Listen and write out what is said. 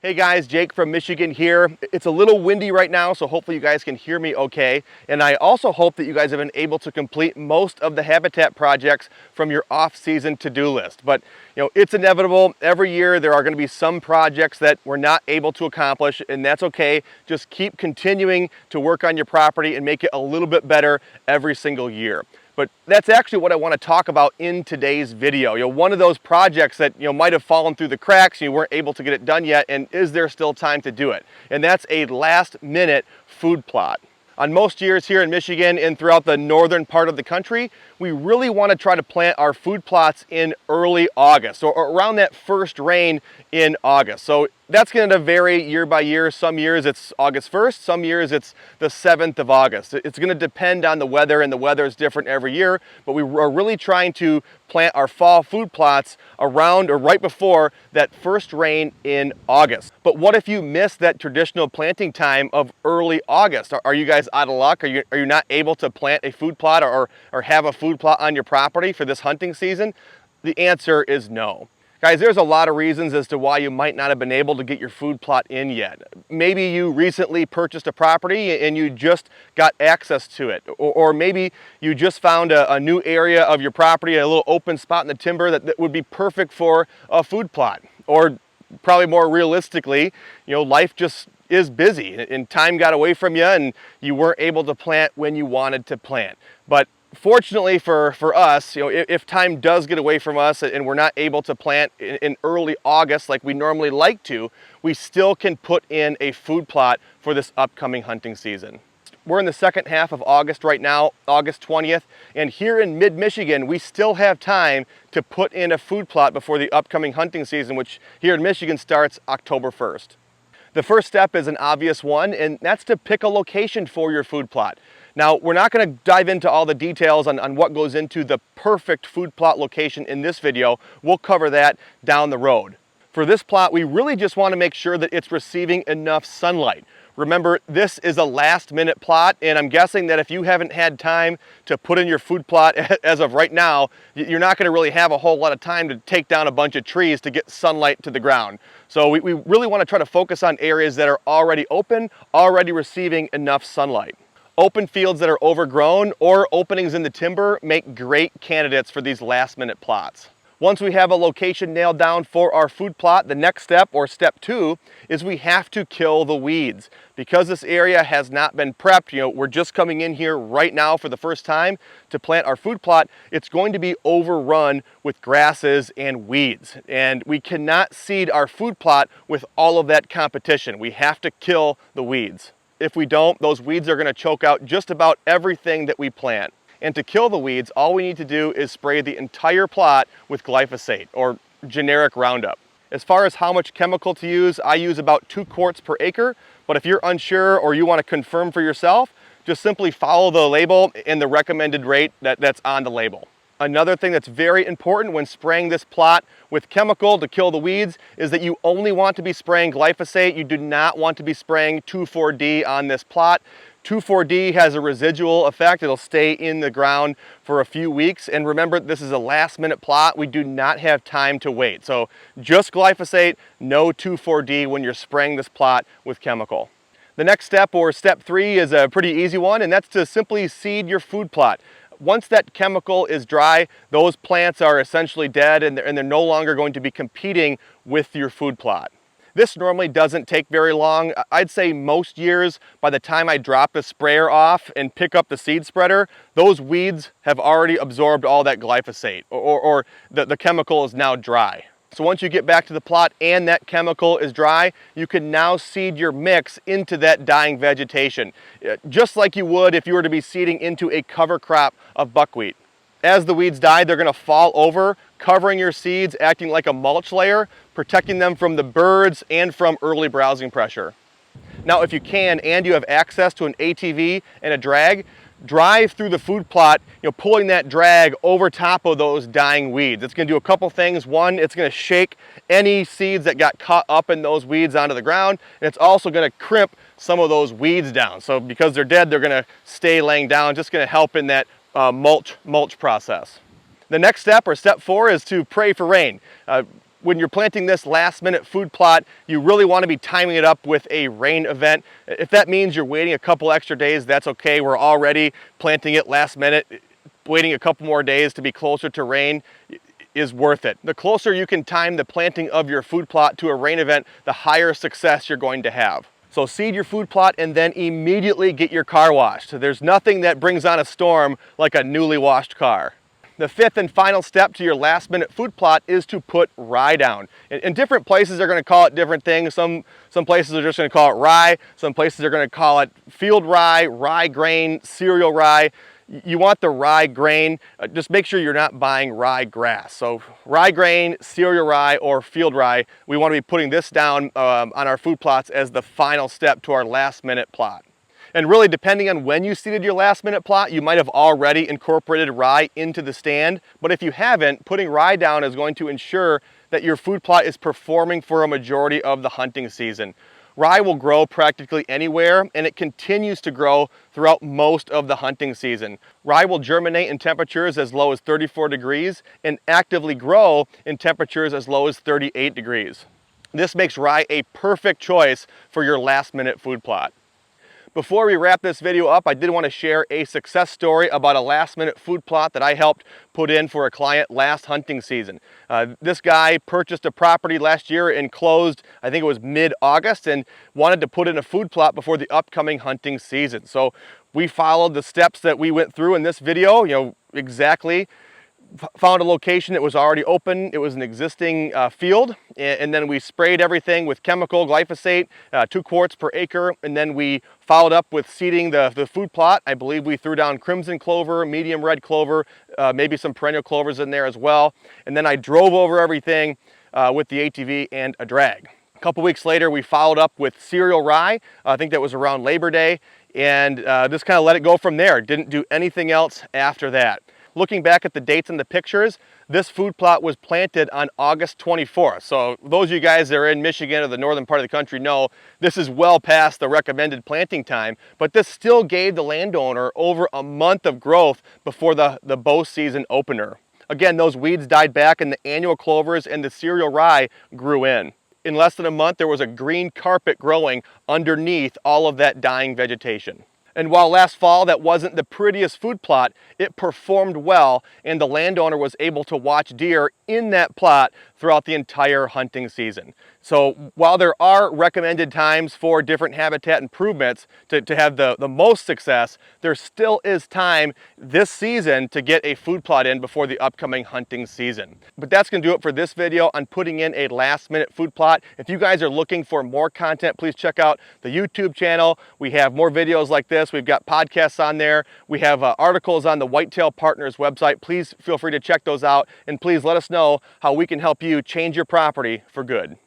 Hey guys, Jake from Michigan here. It's a little windy right now, so hopefully you guys can hear me okay. And I also hope that you guys have been able to complete most of the habitat projects from your off-season to-do list. But it's inevitable. Every year there are going to be some projects that we're not able to accomplish, and that's okay. Just keep continuing to work on your property and make it a little bit better every single year. But that's actually what I want to talk about in today's video. One of those projects that might have fallen through the cracks and you weren't able to get it done yet, and is there still time to do it? And that's a last-minute food plot. On most years here in Michigan and throughout the northern part of the country, we really want to try to plant our food plots in early August, or around that first rain in August. So that's going to vary year by year. Some years it's August 1st, some years it's the 7th of August. It's going to depend on the weather, and the weather is different every year, but we are really trying to plant our fall food plots around or right before that first rain in August. But what if you miss that traditional planting time of early August? Are you guys out of luck? Are you not able to plant a food plot or have a food plot on your property for this hunting season? The answer is no. Guys, there's a lot of reasons as to why you might not have been able to get your food plot in yet. Maybe you recently purchased a property and you just got access to it. Or maybe you just found a new area of your property, a little open spot in the timber that would be perfect for a food plot. Or probably more realistically, life just is busy and time got away from you and you weren't able to plant when you wanted to plant. But fortunately for us, if time does get away from us and we're not able to plant in early August like we normally like to, we still can put in a food plot for this upcoming hunting season. We're in the second half of August right now, August 20th, and here in mid-Michigan, we still have time to put in a food plot before the upcoming hunting season, which here in Michigan starts October 1st. The first step is an obvious one, and that's to pick a location for your food plot. Now, we're not going to dive into all the details on what goes into the perfect food plot location in this video. We'll cover that down the road. For this plot, we really just want to make sure that it's receiving enough sunlight. Remember, this is a last-minute plot, and I'm guessing that if you haven't had time to put in your food plot as of right now, you're not going to really have a whole lot of time to take down a bunch of trees to get sunlight to the ground. So we really want to try to focus on areas that are already open, already receiving enough sunlight. Open fields that are overgrown or openings in the timber make great candidates for these last-minute plots. Once we have a location nailed down for our food plot, the next step, or step 2, is we have to kill the weeds. Because this area has not been prepped, we're just coming in here right now for the first time to plant our food plot, it's going to be overrun with grasses and weeds. And we cannot seed our food plot with all of that competition. We have to kill the weeds. If we don't, those weeds are going to choke out just about everything that we plant. And to kill the weeds, all we need to do is spray the entire plot with glyphosate, or generic Roundup. As far as how much chemical to use, I use about 2 quarts per acre, but if you're unsure or you want to confirm for yourself, just simply follow the label and the recommended rate that's on the label. Another thing that's very important when spraying this plot with chemical to kill the weeds is that you only want to be spraying glyphosate. You do not want to be spraying 2,4-D on this plot. 2,4-D has a residual effect. It'll stay in the ground for a few weeks. And remember, this is a last-minute plot. We do not have time to wait. So just glyphosate, no 2,4-D when you're spraying this plot with chemical. The next step, or step 3, is a pretty easy one, and that's to simply seed your food plot. Once that chemical is dry, those plants are essentially dead and they're no longer going to be competing with your food plot. This normally doesn't take very long. I'd say most years, by the time I drop the sprayer off and pick up the seed spreader, those weeds have already absorbed all that glyphosate, or the chemical is now dry. So once you get back to the plot and that chemical is dry, you can now seed your mix into that dying vegetation, just like you would if you were to be seeding into a cover crop of buckwheat. As the weeds die, they're going to fall over, covering your seeds, acting like a mulch layer, protecting them from the birds and from early browsing pressure. Now, if you can and you have access to an ATV and a drag, drive through the food plot, pulling that drag over top of those dying weeds. It's going to do a couple things. One, it's going to shake any seeds that got caught up in those weeds onto the ground, and it's also going to crimp some of those weeds down. So because they're dead, they're going to stay laying down, just going to help in that mulch process. The next step, or step 4, is to pray for rain. When you're planting this last minute food plot, you really want to be timing it up with a rain event. If that means you're waiting a couple extra days, that's okay. We're already planting it last minute. Waiting a couple more days to be closer to rain is worth it. The closer you can time the planting of your food plot to a rain event, the higher success you're going to have. So seed your food plot and then immediately get your car washed. There's nothing that brings on a storm like a newly washed car. The fifth and final step to your last minute food plot is to put rye down. In different places, they're going to call it different things. Some places are just going to call it rye. Some places are going to call it field rye, rye grain, cereal rye. You want the rye grain. Just make sure you're not buying rye grass. So rye grain, cereal rye, or field rye, we want to be putting this down on our food plots as the final step to our last minute plot. And really, depending on when you seeded your last minute plot, you might have already incorporated rye into the stand. But if you haven't, putting rye down is going to ensure that your food plot is performing for a majority of the hunting season. Rye will grow practically anywhere, and it continues to grow throughout most of the hunting season. Rye will germinate in temperatures as low as 34 degrees and actively grow in temperatures as low as 38 degrees. This makes rye a perfect choice for your last minute food plot. Before we wrap this video up, I did want to share a success story about a last minute food plot that I helped put in for a client last hunting season. This guy purchased a property last year and closed, I think it was mid-August, and wanted to put in a food plot before the upcoming hunting season. So we followed the steps that we went through in this video, exactly. Found a location that was already open. It was an existing field, and then we sprayed everything with chemical glyphosate, 2 quarts per acre, and then we followed up with seeding the food plot. I believe we threw down crimson clover, medium red clover, maybe some perennial clovers in there as well, and then I drove over everything with the ATV and a drag. A couple weeks later, we followed up with cereal rye. I think that was around Labor Day, and just kind of let it go from there. Didn't do anything else after that. Looking back at the dates in the pictures, this food plot was planted on August 24th. So those of you guys that are in Michigan or the northern part of the country know this is well past the recommended planting time, but this still gave the landowner over a month of growth before the bow season opener. Again, those weeds died back and the annual clovers and the cereal rye grew in. In less than a month, there was a green carpet growing underneath all of that dying vegetation. And while last fall that wasn't the prettiest food plot, it performed well, and the landowner was able to watch deer in that plot throughout the entire hunting season. So while there are recommended times for different habitat improvements to have the most success, there still is time this season to get a food plot in before the upcoming hunting season. But that's going to do it for this video on putting in a last minute food plot. If you guys are looking for more content, please check out the YouTube channel. We have more videos like this. We've got podcasts on there. We have articles on the Whitetail Partners website. Please feel free to check those out, and please let us know how we can help you change your property for good.